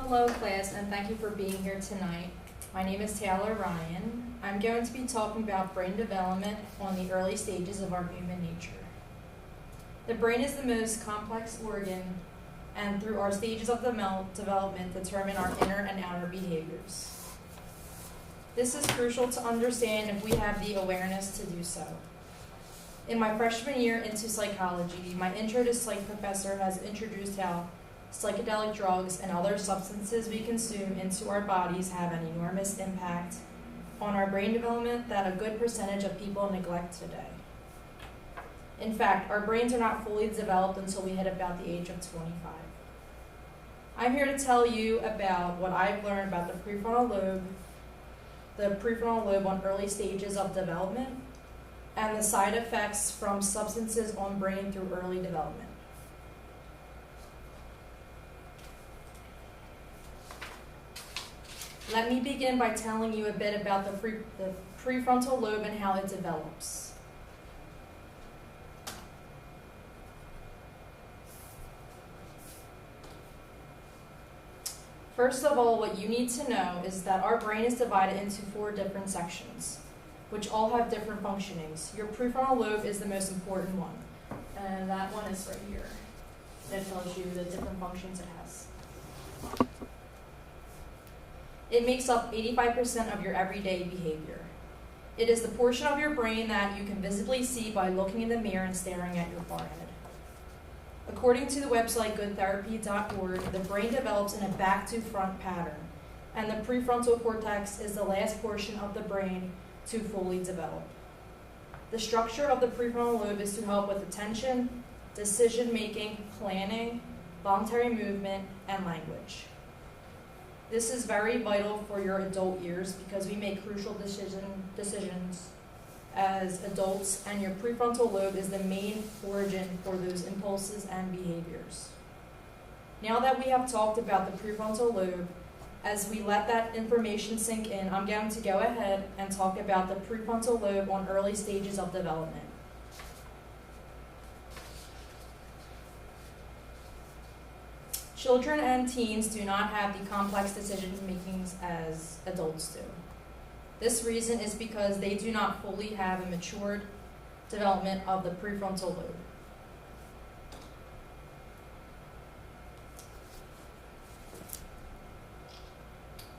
Hello class, and thank you for being here tonight. My name is Taylor Ryan. I'm going to be talking about brain development on the early stages of our human nature. The brain is the most complex organ, and through our stages of development determine our inner and outer behaviors. This is crucial to understand if we have the awareness to do so. In my freshman year into psychology, my intro to psych professor has introduced how psychedelic drugs and other substances we consume into our bodies have an enormous impact on our brain development that a good percentage of people neglect today. In fact, our brains are not fully developed until we hit about the age of 25. I'm here to tell you about what I've learned about the prefrontal lobe on early stages of development, and the side effects from substances on brain through early development. Let me begin by telling you a bit about the prefrontal lobe and how it develops. First of all, what you need to know is that our brain is divided into 4 different sections, which all have different functionings. Your prefrontal lobe is the most important one, and that one is right here. That tells you the different functions it has. It makes up 85% of your everyday behavior. It is the portion of your brain that you can visibly see by looking in the mirror and staring at your forehead. According to the website Informative-Taylor.R, the brain develops in a back-to-front pattern, and the prefrontal cortex is the last portion of the brain to fully develop. The structure of the prefrontal lobe is to help with attention, decision-making, planning, voluntary movement, and language. This is very vital for your adult years because we make crucial decisions as adults, and your prefrontal lobe is the main origin for those impulses and behaviors. Now that we have talked about the prefrontal lobe, as we let that information sink in, I'm going to go ahead and talk about the prefrontal lobe on early stages of development. Children and teens do not have the complex decision makings as adults do. This reason is because they do not fully have a matured development of the prefrontal lobe.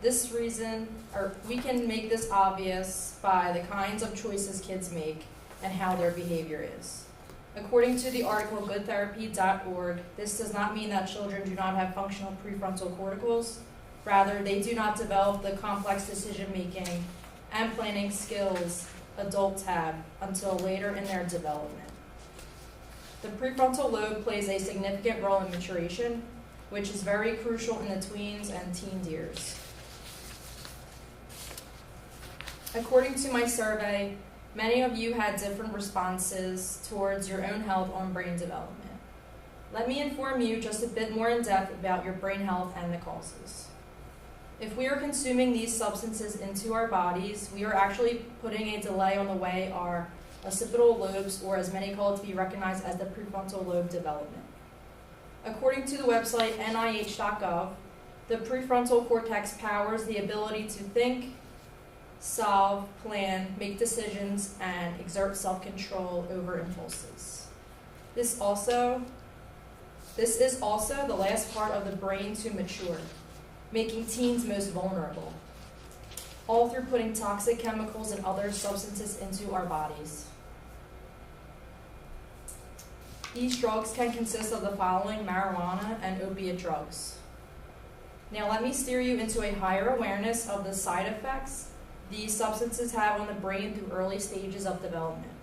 This reason, or we can make this obvious by the kinds of choices kids make and how their behavior is. According to the article Informative-Taylor.R, this does not mean that children do not have functional prefrontal corticals. Rather, they do not develop the complex decision-making and planning skills adults have until later in their development. The prefrontal lobe plays a significant role in maturation, which is very crucial in the tweens and teen years. According to my survey, many of you had different responses towards your own health on brain development. Let me inform you just a bit more in depth about your brain health and the causes. If we are consuming these substances into our bodies, we are actually putting a delay on the way our occipital lobes, or as many call it to be recognized as the prefrontal lobe development. According to the website nih.gov, the prefrontal cortex powers the ability to think, solve, plan, make decisions, and exert self-control over impulses. This is also the last part of the brain to mature, making teens most vulnerable, all through putting toxic chemicals and other substances into our bodies. These drugs can consist of the following: marijuana and opiate drugs. Now let me steer you into a higher awareness of the side effects these substances have on the brain through early stages of development.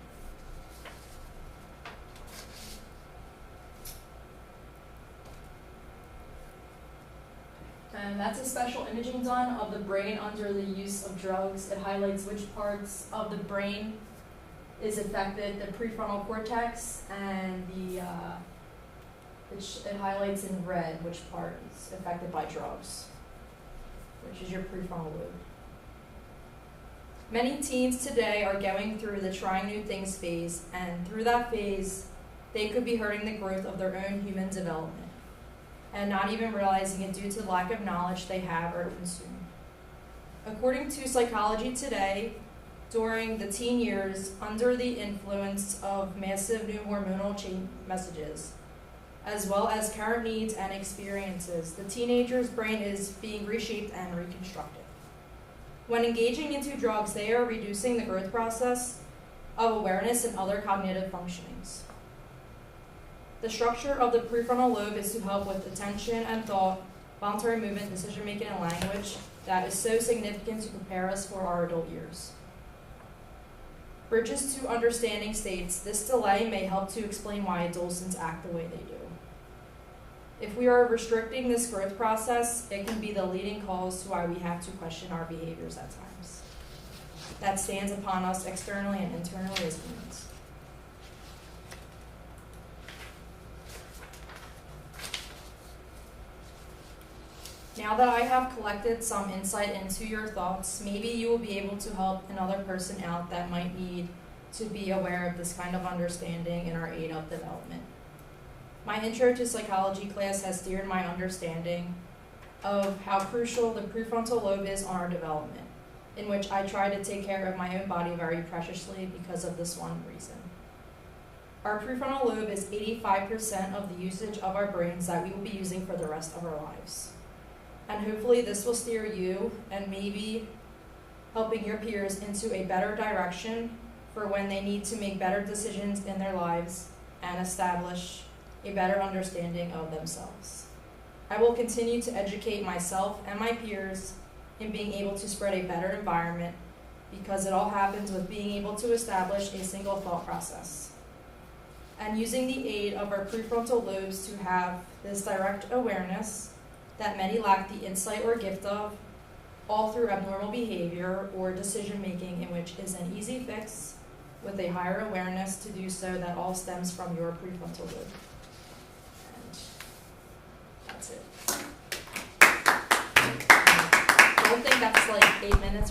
And that's a special imaging done of the brain under the use of drugs. It highlights which parts of the brain is affected, the prefrontal cortex, and it highlights in red which part is affected by drugs, which is your prefrontal lobe. Many teens today are going through the trying new things phase, and through that phase, they could be hurting the growth of their own human development. and not even realizing it due to the lack of knowledge they have or consume. According to Psychology Today, during the teen years, under the influence of massive new hormonal change messages, as well as current needs and experiences, the teenager's brain is being reshaped and reconstructed. When engaging into drugs, they are reducing the growth process of awareness and other cognitive functionings. The structure of the prefrontal lobe is to help with attention and thought, voluntary movement, decision-making, and language that is so significant to prepare us for our adult years. Bridges to understanding states, this delay may help to explain why adolescents act the way they do. If we are restricting this growth process, it can be the leading cause to why we have to question our behaviors at times. That stands upon us externally and internally as humans. Now that I have collected some insight into your thoughts, maybe you will be able to help another person out that might need to be aware of this kind of understanding in our adult development. My intro to psychology class has steered my understanding of how crucial the prefrontal lobe is on our development, in which I try to take care of my own body very preciously because of this one reason. Our prefrontal lobe is 85% of the usage of our brains that we will be using for the rest of our lives. And hopefully this will steer you and maybe helping your peers into a better direction for when they need to make better decisions in their lives and establish a better understanding of themselves. I will continue to educate myself and my peers in being able to spread a better environment because it all happens with being able to establish a single thought process. And using the aid of our prefrontal lobes to have this direct awareness that many lack the insight or gift of, all through abnormal behavior or decision making, in which is an easy fix with a higher awareness to do so. That all stems from your prefrontal lobe. And that's it. I don't think that's like 8 minutes.